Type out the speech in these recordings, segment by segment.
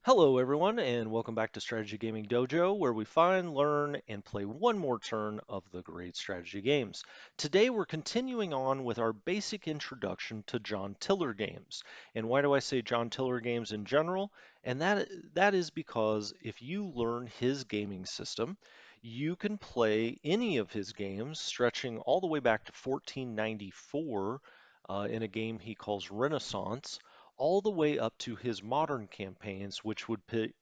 Hello, everyone, and welcome back to Strategy Gaming Dojo, where we find, learn, and play one more turn of the great strategy games. Today, we're continuing on with our basic introduction to John Tiller games. And why do I say John Tiller games in general? And that is because if you learn his gaming system, you can play any of his games, stretching all the way back to 1494 in a game he calls Renaissance all the way up to his modern campaigns, which would pit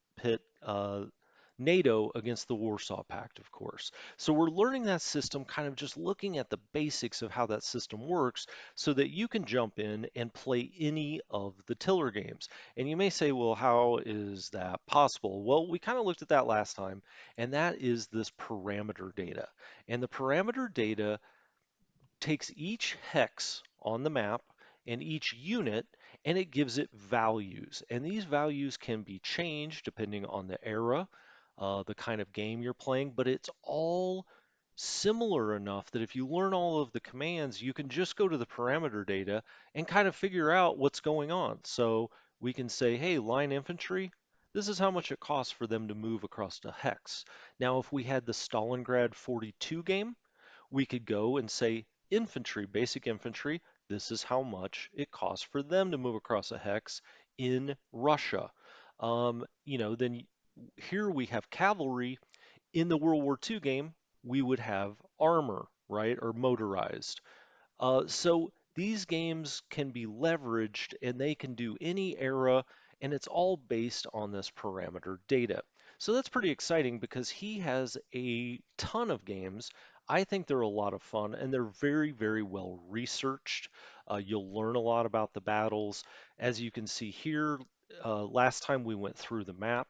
NATO against the Warsaw Pact, of course. So we're learning that system, kind of just looking at the basics of how that system works so that you can jump in and play any of the Tiller games. And you may say, well, how is that possible? Well, we kind of looked at that last time, and that is this parameter data. And the parameter data takes each hex on the map and each unit and it gives it values. And these values can be changed depending on the era, the kind of game you're playing, but it's all similar enough that if you learn all of the commands, you can just go to the parameter data and kind of figure out what's going on. So we can say, hey, line infantry, this is how much it costs for them to move across a hex. Now, if we had the Stalingrad 42 game, we could go and say infantry, basic infantry, this is how much it costs for them to move across a hex in Russia. Then here we have cavalry. In the World War II game, we would have armor, right, or motorized. So these games can be leveraged and they can do any era, and it's all based on this parameter data. So that's pretty exciting because he has a ton of games. I think they're a lot of fun and they're very, very well researched. You'll learn a lot about the battles. As you can see here, last time we went through the map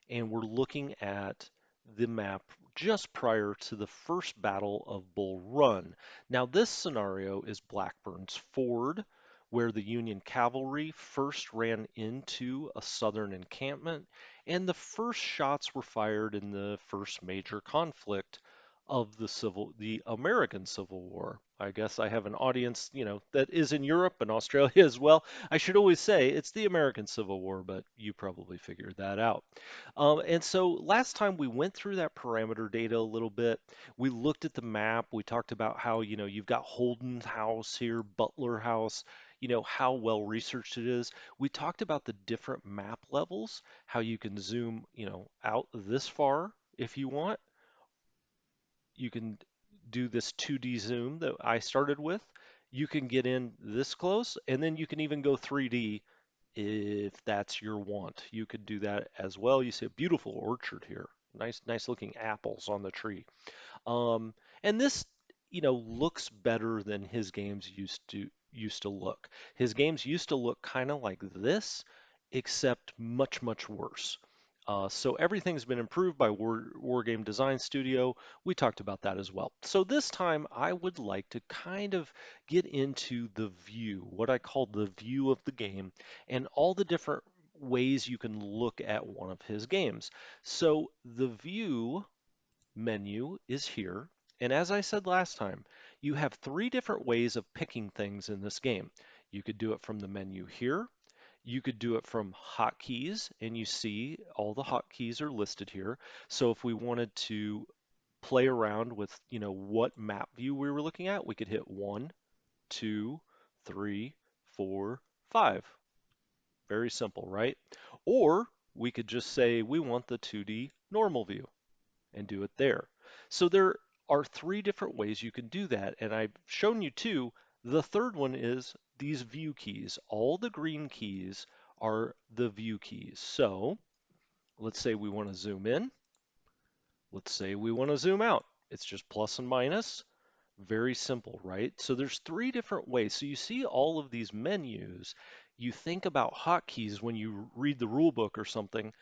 and we're looking at the map just prior to the first battle of Bull Run. Now, this scenario is Blackburn's Ford, where the Union cavalry first ran into a Southern encampment, and the first shots were fired in the first major conflict of the American Civil War. I guess I have an audience, that is in Europe and Australia as well. I should always say it's the American Civil War, but you probably figured that out. And so last time we went through that parameter data a little bit. We looked at the map. We talked about how, you've got Holden House here, Butler House, how well researched it is. We talked about the different map levels, how you can zoom, out this far if you want. You can do this 2D zoom that I started with. You can get in this close, and then you can even go 3D if that's your want. You could do that as well. You see a beautiful orchard here. Nice looking apples on the tree. And this, looks better than his games used to look. His games used to look kind of like this, except much, much worse. So everything's been improved by War Game Design Studio. We talked about that as well. So this time I would like to kind of get into the view, what I call the view of the game, and all the different ways you can look at one of his games. So the view menu is here. And as I said last time, you have three different ways of picking things in this game. You could do it from the menu here. You could do it from hotkeys, and you see all the hotkeys are listed here. So if we wanted to play around with, what map view we were looking at, we could hit 1, 2, 3, 4, 5. Very simple, right? Or we could just say we want the 2D normal view and do it there. So there are three different ways you can do that, and I've shown you two. The third one is these view keys. All the green keys are the view keys. So let's say we want to zoom in. Let's say we want to zoom out. It's just plus and minus. Very simple, right? So there's three different ways. So you see all of these menus. You think about hotkeys when you read the rule book or something,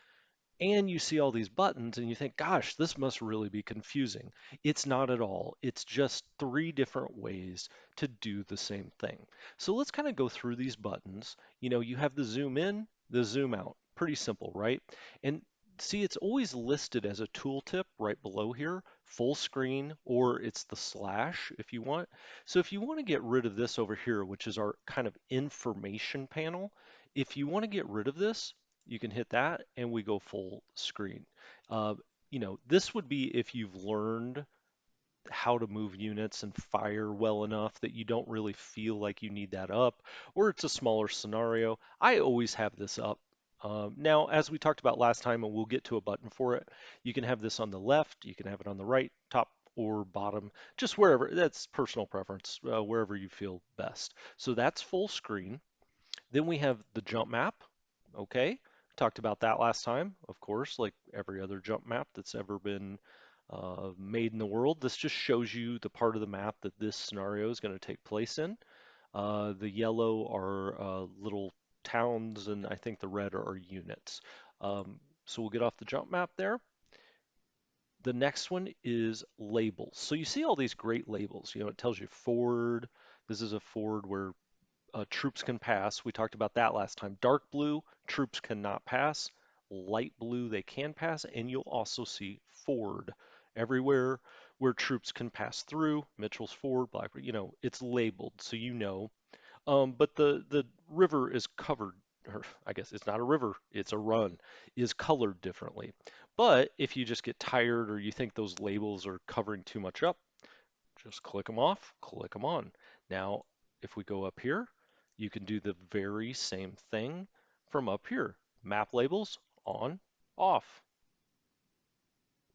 and you see all these buttons and you think, gosh, this must really be confusing. It's not at all. It's just three different ways to do the same thing. So let's kind of go through these buttons. You have the zoom in, the zoom out. Pretty simple, right? And see, it's always listed as a tooltip right below here, full screen, or it's the slash if you want. So if you want to get rid of this over here, which is our kind of information panel, if you want to get rid of this, You can hit that and we go full screen. Uh, this would be if you've learned how to move units and fire well enough that you don't really feel like you need that up, or it's a smaller scenario. I always have this up. Now, as we talked about last time, and we'll get to a button for it, you can have this on the left, you can have it on the right, top or bottom, just wherever. That's personal preference, wherever you feel best. So that's full screen. Then we have the jump map. Okay, talked about that last time, of course, like every other jump map that's ever been made in the world. This just shows you the part of the map that this scenario is going to take place in. The yellow are little towns, and I think the red are units. So we'll get off the jump map there. The next one is labels. So you see all these great labels. It tells you ford. This is a ford where troops can pass. We talked about that last time. Dark blue, troops cannot pass. Light blue, they can pass. And you'll also see ford everywhere where troops can pass through. Mitchell's Ford, Black, it's labeled so you know. But the river is covered, or I guess it's not a river, it's a run, is colored differently. But if you just get tired or you think those labels are covering too much up, just click them off, click them on. Now, if we go up here, you can do the very same thing from up here. Map labels on, off.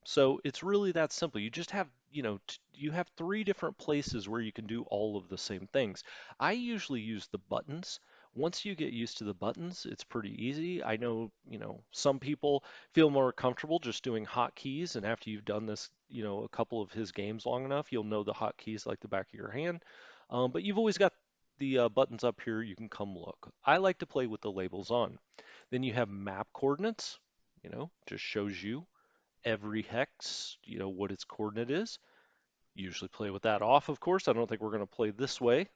So it's really that simple. You just have, you have three different places where you can do all of the same things. I usually use the buttons. Once you get used to the buttons, it's pretty easy. I know, some people feel more comfortable just doing hotkeys, and after you've done this, a couple of his games long enough, you'll know the hotkeys like the back of your hand. But you've always got the buttons up here. You can come look. I like to play with the labels on. Then you have map coordinates, just shows you every hex, what its coordinate is. Usually play with that off, of course. I don't think we're going to play this way.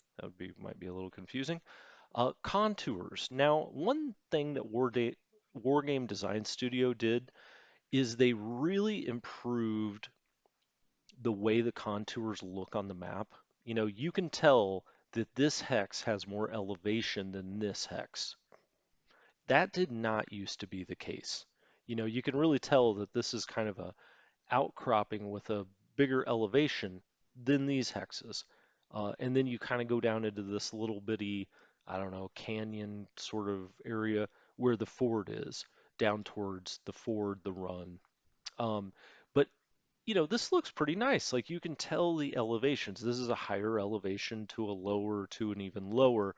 Might be a little confusing. Contours. Now, one thing that Wargame Design Studio did is they really improved the way the contours look on the map. You can tell that this hex has more elevation than this hex. That did not used to be the case. You can really tell that this is kind of a outcropping with a bigger elevation than these hexes. And then you kind of go down into this little bitty, I don't know, canyon sort of area where the ford is, down towards the ford, the run. Um, but this looks pretty nice. Like you can tell the elevations. This is a higher elevation to a lower to an even lower.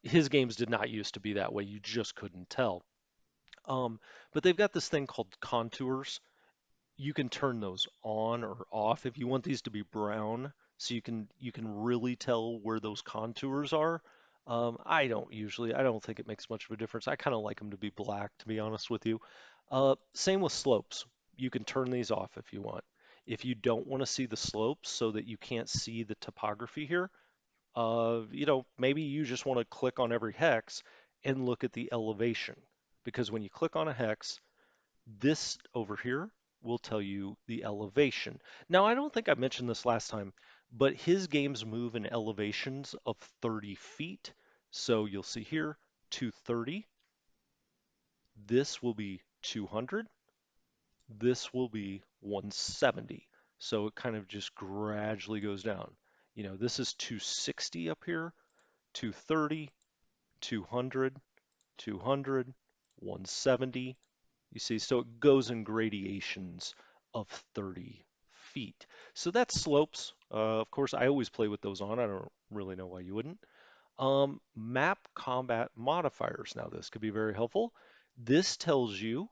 His games did not used to be that way. You just couldn't tell. Um, but they've got this thing called contours. You can turn those on or off if you want these to be brown, so you can really tell where those contours are. I don't think it makes much of a difference. I kind of like them to be black, to be honest with you. Same with slopes. You can turn these off if you want. If you don't want to see the slopes so that you can't see the topography here, maybe you just want to click on every hex and look at the elevation. Because when you click on a hex, this over here will tell you the elevation. Now, I don't think I mentioned this last time, but his games move in elevations of 30 feet. So you'll see here 230. This will be 200. This will be 170. So it kind of just gradually goes down. This is 260 up here, 230, 200, 200, 170. You see, so it goes in gradations of 30 feet. So that's slopes. Of course, I always play with those on. I don't really know why you wouldn't. Map combat modifiers. Now, this could be very helpful. This tells you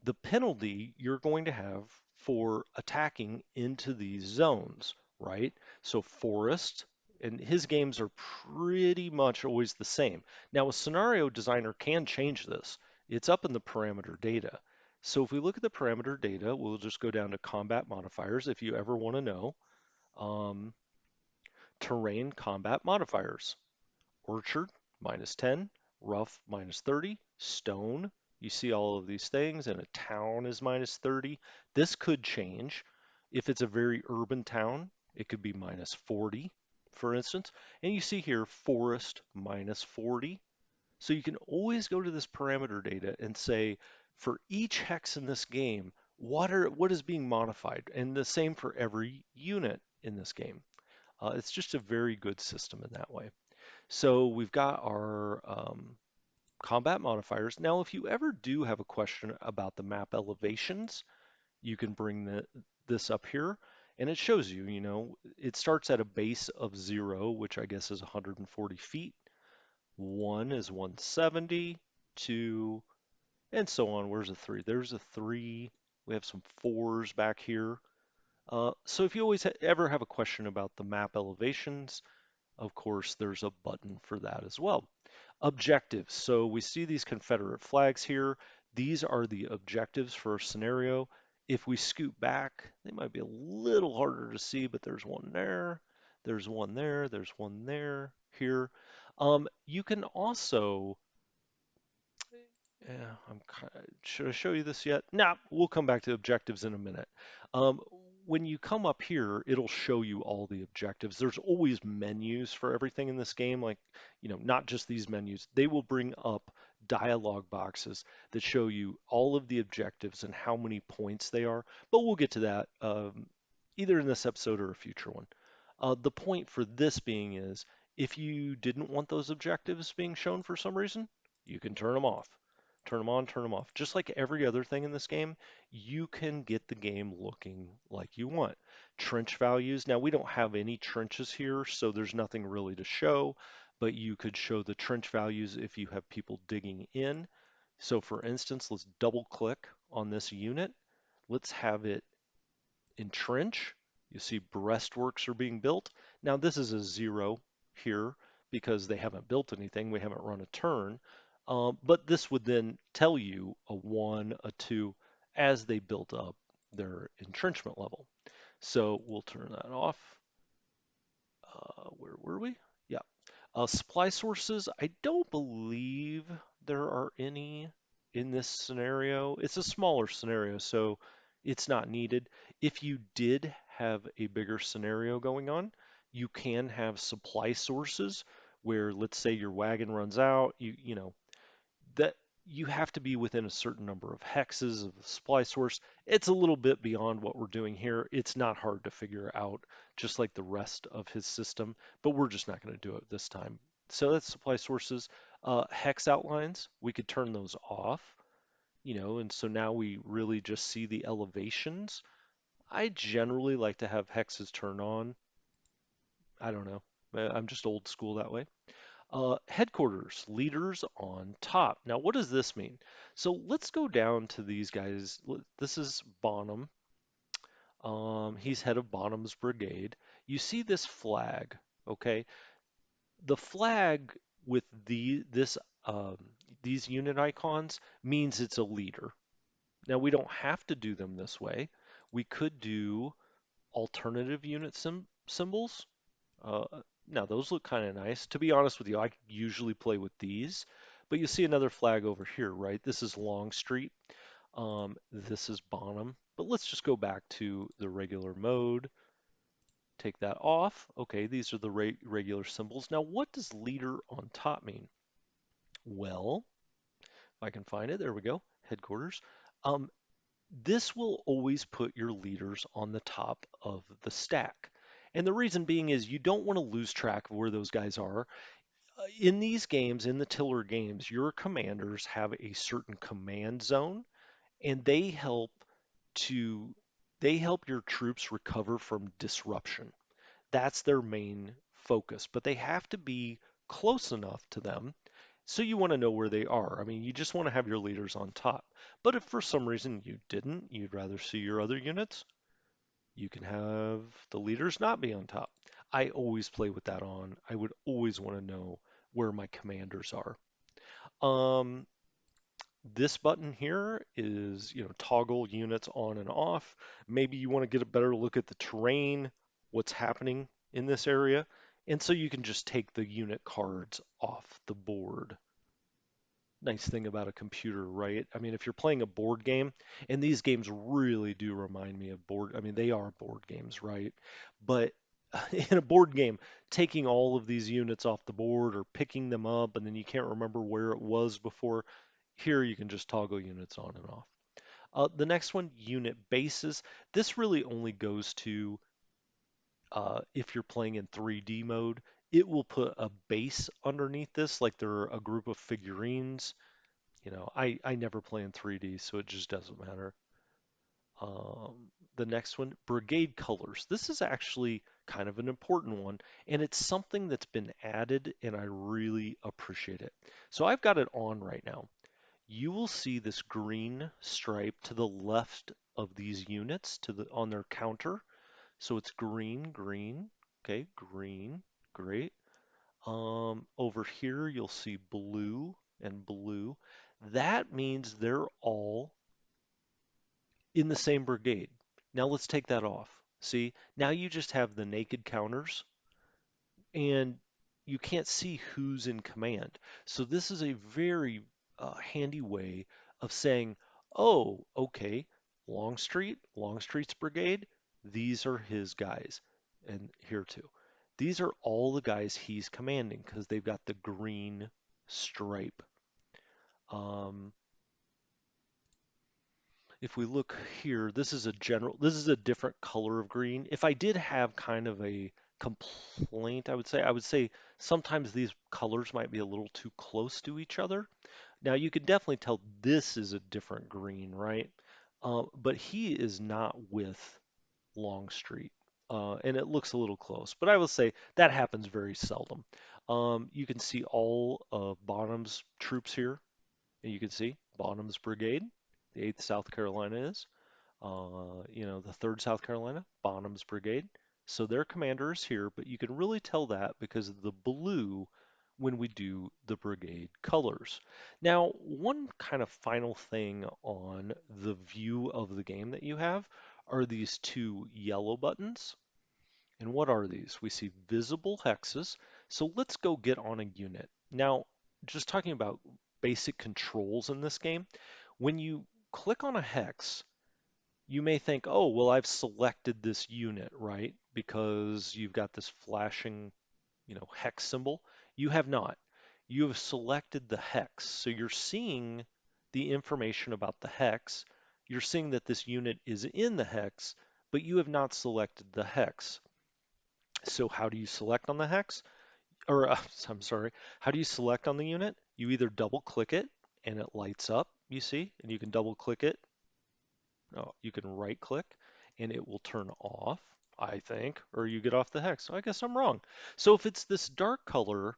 the penalty you're going to have for attacking into these zones, right? So forest, and his games are pretty much always the same. Now, a scenario designer can change this. It's up in the parameter data. So if we look at the parameter data, we'll just go down to combat modifiers if you ever want to know. Um, Terrain combat modifiers. Orchard, -10, rough, -30, stone. You see all of these things, and a town is -30. This could change. If it's a very urban town, it could be -40, for instance. And you see here, forest, -40. So you can always go to this parameter data and say, for each hex in this game, what is being modified? And the same for every unit in this game. It's just a very good system in that way. So we've got our combat modifiers. Now, if you ever do have a question about the map elevations, you can bring this up here and it shows you, it starts at a base of 0, which I guess is 140 feet. 1 is 170, 2, and so on. Where's a 3? There's a 3. We have some 4s back here. So if you always ever have a question about the map elevations, of course, there's a button for that as well. Objectives. So we see these Confederate flags here. These are the objectives for a scenario. If we scoot back, they might be a little harder to see, but there's one there, there's one there, there's one there, here. You can also yeah, should I show you this yet? Nah, we'll come back to objectives in a minute. Um, when you come up here, it'll show you all the objectives. There's always menus for everything in this game, like, not just these menus. They will bring up dialog boxes that show you all of the objectives and how many points they are. But we'll get to that either in this episode or a future one. The point for this being is, if you didn't want those objectives being shown for some reason, you can turn them off. Turn them on, turn them off. Just like every other thing in this game, you can get the game looking like you want. Trench values. Now, we don't have any trenches here, so there's nothing really to show, but you could show the trench values if you have people digging in. So for instance, let's double click on this unit. Let's have it entrench. You see breastworks are being built. Now this is a 0 here because they haven't built anything. We haven't run a turn. But this would then tell you a 1, a 2 as they built up their entrenchment level. So we'll turn that off. Where were we? Yeah. Supply sources, I don't believe there are any in this scenario. It's a smaller scenario, so it's not needed. If you did have a bigger scenario going on, you can have supply sources where, let's say your wagon runs out, that you have to be within a certain number of hexes of the supply source. It's a little bit beyond what we're doing here. It's not hard to figure out, just like the rest of his system, but we're just not going to do it this time. So that's supply sources. Hex outlines, we could turn those off, and so now we really just see the elevations. I generally like to have hexes turn on. I don't know. I'm just old school that way. Headquarters, leaders on top. Now, what does this mean? So let's go down to these guys. This is Bonham. He's head of Bonham's brigade. You see this flag, okay? The flag with um, these unit icons means it's a leader. Now, we don't have to do them this way. We could do alternative unit symbols. Uh, Now those look kind of nice. To be honest with you, I usually play with these, but you see another flag over here, right? This is Longstreet. This is Bonham. But let's just go back to the regular mode. Take that off. Okay, these are the regular symbols. Now, what does leader on top mean? Well, if I can find it, there we go. Headquarters. Um, this will always put your leaders on the top of the stack. And the reason being is you don't want to lose track of where those guys are. In these games, in the Tiller games, your commanders have a certain command zone, and to they help your troops recover from disruption. That's their main focus, but they have to be close enough to them so you want to know where they are. I mean, you just want to have your leaders on top. But if for some reason you didn't, you'd rather see your other units, you can have the leaders not be on top. I always play with that on. I would always want to know where my commanders are. Um, this button here is, toggle units on and off. Maybe you want to get a better look at the terrain, what's happening in this area. And so you can just take the unit cards off the board. Nice thing about a computer, right? I mean, if you're playing a board game, and these games really do remind me of board, I mean, they are board games, right? But in a board game, taking all of these units off the board or picking them up, and then you can't remember where it was before. Here you can just toggle units on and off. The next one, unit bases. This really only goes to if you're playing in 3D mode. It will put a base underneath this, like they're a group of figurines. I never play in 3D, so it just doesn't matter. The next one, Brigade Colors. This is actually kind of an important one, and it's something that's been added, and I really appreciate it. So I've got it on right now. You will see this green stripe to the left of these units on their counter. So it's green, green, okay, green, great. Over here you'll see blue and blue. That means they're all in the same brigade. Now let's take that off. See, now you just have the naked counters and you can't see who's in command. So this is a very handy way of saying, oh, okay, Longstreet, Longstreet's brigade, these are his guys, and here too. These are all the guys he's commanding because they've got the green stripe. Um, if we look here, this is a different color of green. If I did have kind of a complaint, I would say sometimes these colors might be a little too close to each other. Now you can definitely tell this is a different green, right? But he is not with Longstreet, and it looks a little close. But I will say that happens very seldom. You can see all of Bonham's troops here, and you can see Bonham's brigade, the 8th South Carolina is. The 3rd South Carolina, Bonham's brigade. So their commander is here, but you can really tell that because of the blue when we do the brigade colors. Now, one kind of final thing on the view of the game that you have are these two yellow buttons. And what are these? We see visible hexes. So let's go get on a unit. Now, just talking about basic controls in this game, when you click on a hex, you may think, oh, well, I've selected this unit, right? Because you've got this flashing, hex symbol. You have not. You have selected the hex. So you're seeing the information about the hex. You're seeing that this unit is in the hex, but you have not selected the hex. So how do you select on the hex? Or, I'm sorry, how do you select on the unit? You either double click it and it lights up, you see, and you can double click it. Oh, you can right click and it will turn off, I think, or you get off the hex. So I guess I'm wrong. So if it's this dark color,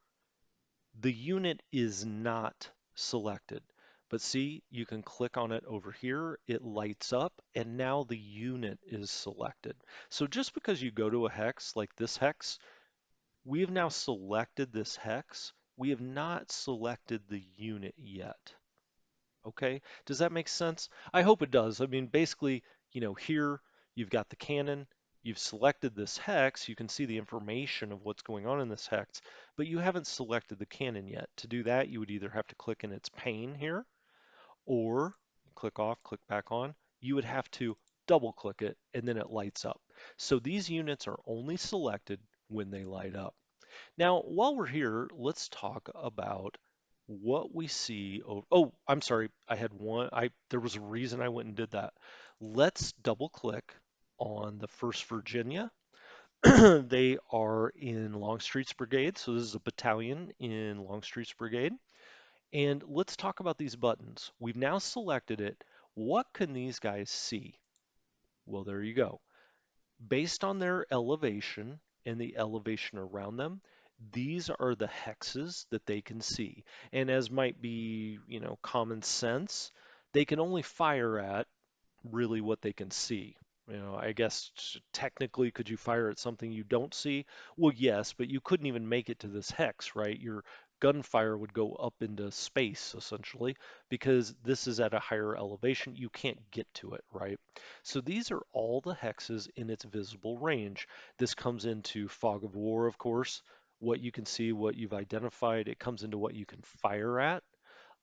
the unit is not selected. But see, you can click on it over here, it lights up, and now the unit is selected. So just because you go to a hex like this hex, we have now selected this hex. We have not selected the unit yet. Okay, does that make sense? I hope it does. I mean, basically, here you've got the cannon, you've selected this hex, you can see the information of what's going on in this hex, but you haven't selected the cannon yet. To do that, you would either have to click in its pane here, or click off, click back on. You would have to double click it, and then it lights up. So these units are only selected when they light up. Now, while we're here, let's talk about what we see. Oh, I'm sorry. I had one. There was a reason I went and did that. Let's double click on the 1st Virginia. They are in Longstreet's brigade, so this is a battalion in Longstreet's brigade. And let's talk about these buttons. We've now selected it. What can these guys see? Well, there you go. Based on their elevation and the elevation around them, these are the hexes that they can see. And as might be, common sense, they can only fire at really what they can see. I guess technically, could you fire at something you don't see? Well, yes, but you couldn't even make it to this hex, right? Your gunfire would go up into space essentially because this is at a higher elevation. You can't get to it, right? So these are all the hexes in its visible range. This comes into fog of war, of course, what you can see, what you've identified. It comes into what you can fire at.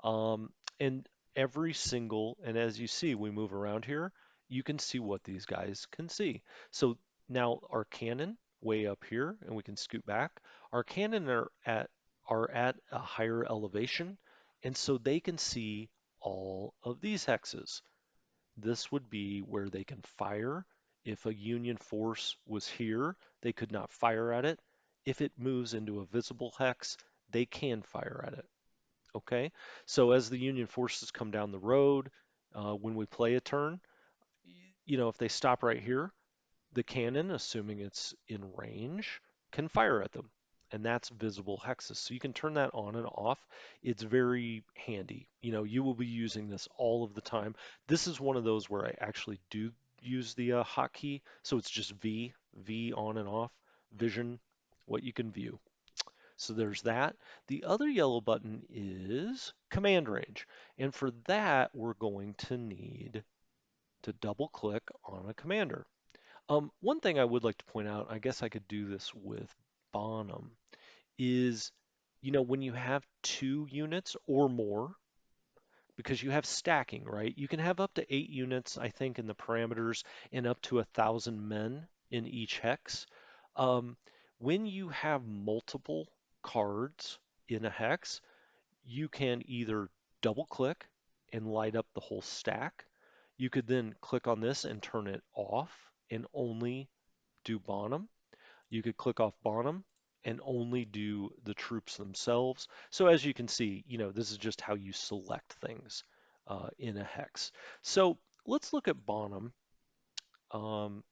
Um, and and as you see, we move around here, you can see what these guys can see. So now our cannon, way up here, and we can scoot back. Our cannon are at a higher elevation, and so they can see all of these hexes. This would be where they can fire. If a Union force was here, they could not fire at it. If it moves into a visible hex, they can fire at it. Okay? So as the Union forces come down the road, when we play a turn, if they stop right here, the cannon, assuming it's in range, can fire at them. And that's visible hexes. So you can turn that on and off. It's very handy. You will be using this all of the time. This is one of those where I actually do use the hotkey. So it's just V on and off, vision, what you can view. So there's that. The other yellow button is command range. And for that, we're going to need to double click on a commander. One thing I would like to point out, I guess I could do this with Bonham, is, when you have 2 units or more, because you have stacking, right? You can have up to 8 units, I think, in the parameters, and up to 1,000 men in each hex. Um, when you have multiple cards in a hex, you can either double click and light up the whole stack. You could then click on this and turn it off and only do Bonham. You could click off Bonham and only do the troops themselves. So as you can see, this is just how you select things in a hex. So let's look at Bonham, um,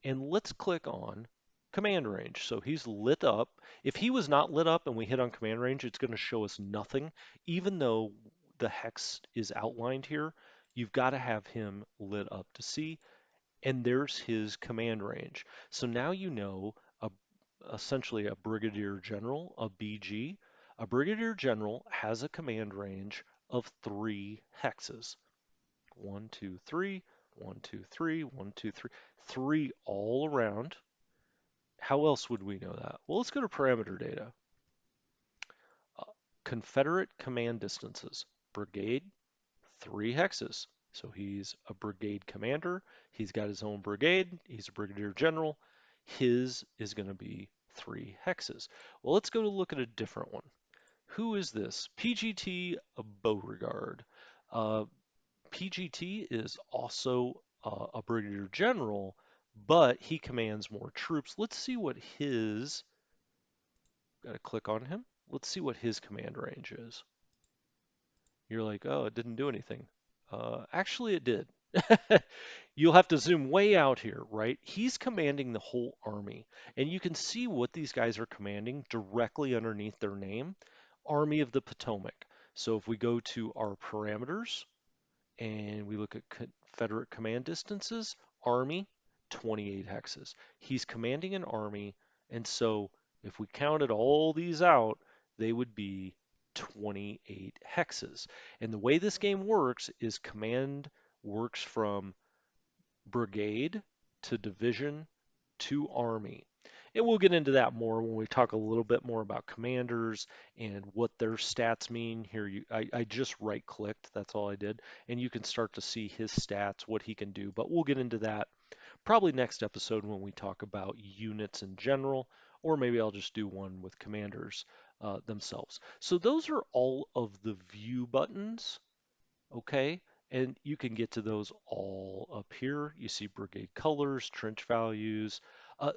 and let's click on command range. So he's lit up. If he was not lit up and we hit on command range, it's going to show us nothing. Even though the hex is outlined here, you've got to have him lit up to see. And there's his command range. So now you know essentially a brigadier general, a BG. A brigadier general has a command range of 3 hexes. 1, 2, 3, 1, 2, 3, 1, 2, 3, 3 all around. How else would we know that? Well, let's go to parameter data. Uh, Confederate command distances. Brigade, 3 hexes. So he's a brigade commander. He's got his own brigade. He's a brigadier general. His is going to be 3 hexes. Well, let's go to look at a different one. Who is this? PGT Beauregard. Uh, PGT is also a brigadier general, but he commands more troops. Let's see what his, got to click on him. Let's see what his command range is. You're like, oh, it didn't do anything. Actually, it did. You'll have to zoom way out here, right? He's commanding the whole army, and you can see what these guys are commanding directly underneath their name, Army of the Potomac. So if we go to our parameters and we look at Confederate command distances, Army, 28 hexes. He's commanding an army, and so if we counted all these out, they would be 28 hexes. And the way this game works is command works from brigade to division to army. And we'll get into that more when we talk a little bit more about commanders and what their stats mean. Here, I just right clicked, that's all I did, and you can start to see his stats, what he can do. But we'll get into that probably next episode when we talk about units in general, or maybe I'll just do one with commanders themselves. So those are all of the view buttons. Okay, and you can get to those all up here. You see brigade colors, trench values.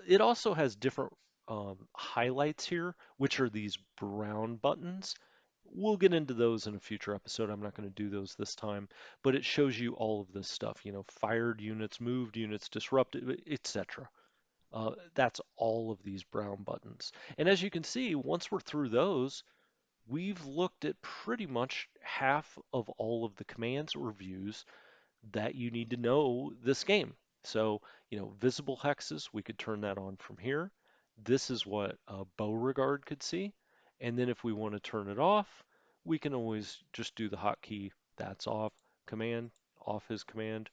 It also has different highlights here, which are these brown buttons. We'll get into those in a future episode. I'm not going to do those this time, but it shows you all of this stuff, fired units, moved units, disrupted, etc. That's all of these brown buttons. And as you can see, once we're through those, we've looked at pretty much half of all of the commands or views that you need to know this game. So, visible hexes, we could turn that on from here. This is what Beauregard could see. And then if we want to turn it off, we can always just do the hotkey, that's off, command, off his command,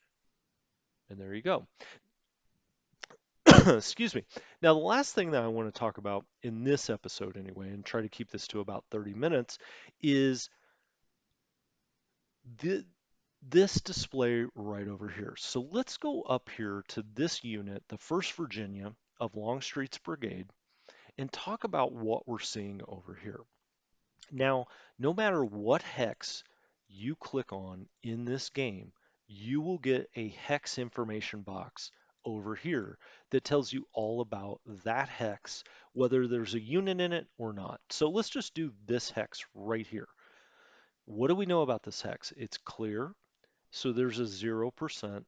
and there you go. Excuse me. Now, the last thing that I want to talk about in this episode anyway, and try to keep this to about 30 minutes, is this display right over here. So let's go up here to this unit, the 1st Virginia, of Longstreet's brigade and talk about what we're seeing over here. Now, no matter what hex you click on in this game, you will get a hex information box over here that tells you all about that hex, whether there's a unit in it or not. So let's just do this hex right here. What do we know about this hex? It's clear, so there's a 0%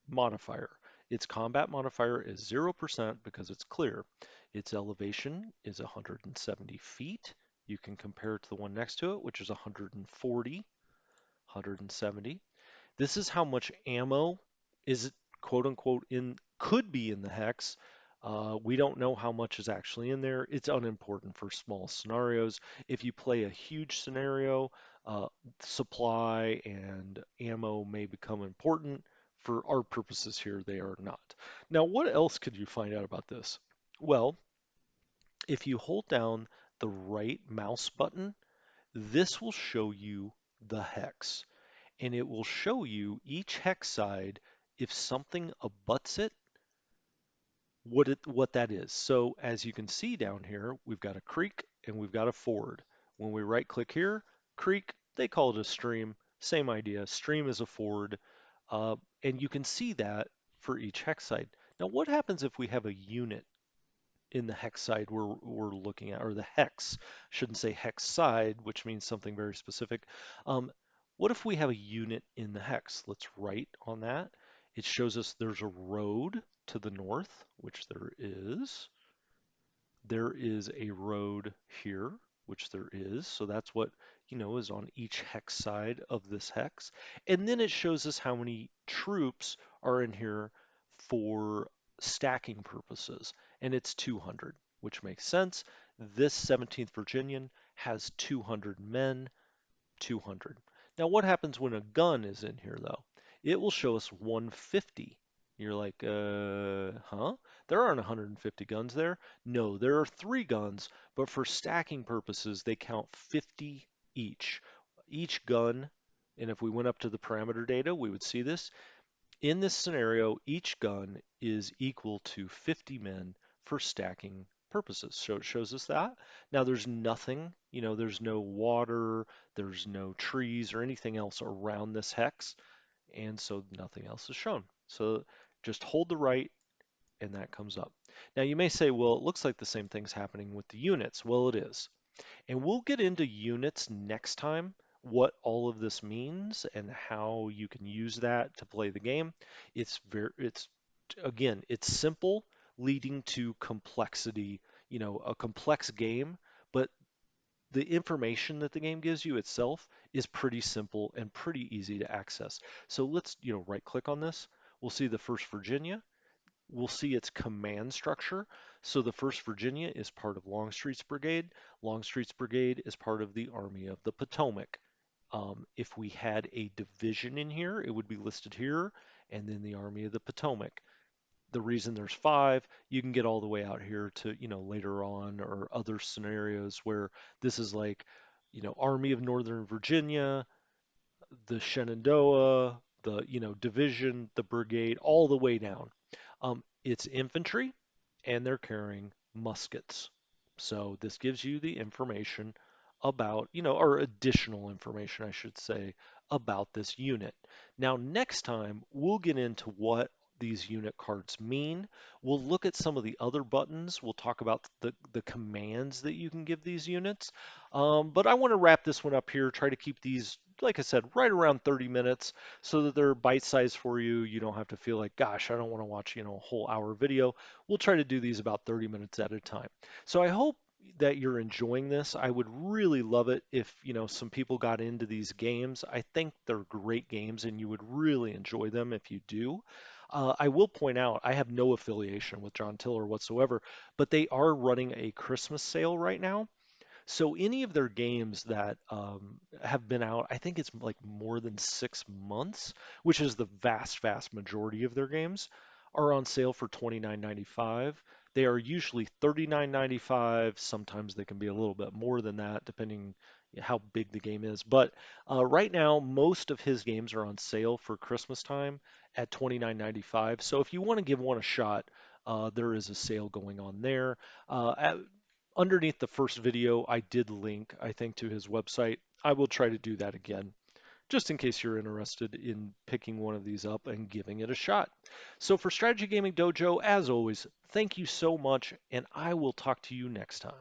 modifier. Its combat modifier is 0% because it's clear. Its elevation is 170 feet. You can compare it to the one next to it, which is 140, 170. This is how much ammo is quote unquote in could be in the hex. We don't know how much is actually in there. It's unimportant for small scenarios. If you play a huge scenario, uh, supply and ammo may become important. For our purposes here, they are not. Now, what else could you find out about this? Well, if you hold down the right mouse button, this will show you the hex, and it will show you each hex side if something abuts it, what that is. So as you can see down here, we've got a creek and we've got a ford. When we right click here, creek, they call it a stream, same idea. Stream is a ford, uh, and you can see that for each hex side. Now what happens if we have a unit in the hex side we're looking at, or the hex, shouldn't say hex side, which means something very specific. Um, what if we have a unit in the hex? Let's right on that. It shows us there's a road to the north, which there is. There is a road here, which there is. So that's what, is on each hex side of this hex. And then it shows us how many troops are in here for stacking purposes. And it's 200, which makes sense. This 17th Virginian has 200 men, 200. Now, what happens when a gun is in here, though? It will show us 150. You're like, huh? There aren't 150 guns there. No, there are 3 guns, but for stacking purposes, they count 50 each. Each gun, and if we went up to the parameter data, we would see this. In this scenario, each gun is equal to 50 men for stacking purposes. So it shows us that. Now there's nothing, there's no water, there's no trees or anything else around this hex, and so nothing else is shown. So just hold the right and that comes up. Now you may say, well, it looks like the same thing's happening with the units. Well, it is. And we'll get into units next time, what all of this means and how you can use that to play the game. It's simple leading to complexity, a complex game, but the information that the game gives you itself is pretty simple and pretty easy to access. So let's, right click on this. We'll see the 1st Virginia. We'll see its command structure. So the 1st Virginia is part of Longstreet's brigade. Longstreet's brigade is part of the Army of the Potomac. If we had a division in here, it would be listed here, and then the Army of the Potomac. The reason there's 5, you can get all the way out here to, later on or other scenarios where this is like, Army of Northern Virginia, the Shenandoah, the division, the brigade, all the way down. It's infantry, and they're carrying muskets. So this gives you the information about, or additional information, I should say, about this unit. Now, next time, we'll get into what these unit cards mean. We'll look at some of the other buttons. We'll talk about the commands that you can give these units. But I want to wrap this one up here, try to keep these, like I said, right around 30 minutes so that they're bite-sized for you. You don't have to feel like, gosh, I don't want to watch, a whole hour video. We'll try to do these about 30 minutes at a time. So I hope that you're enjoying this. I would really love it if, some people got into these games. I think they're great games and you would really enjoy them if you do. I will point out, I have no affiliation with John Tiller whatsoever, but they are running a Christmas sale right now. So any of their games that have been out, I think it's like more than 6 months, which is the vast, vast majority of their games, are on sale for $29.95. They are usually $39.95. Sometimes they can be a little bit more than that, depending how big the game is. But right now, most of his games are on sale for Christmas time at $29.95. So if you want to give one a shot, There is a sale going on there. Underneath the first video, I did link, I think, to his website. I will try to do that again, just in case you're interested in picking one of these up and giving it a shot. So for Strategy Gaming Dojo, as always, thank you so much, and I will talk to you next time.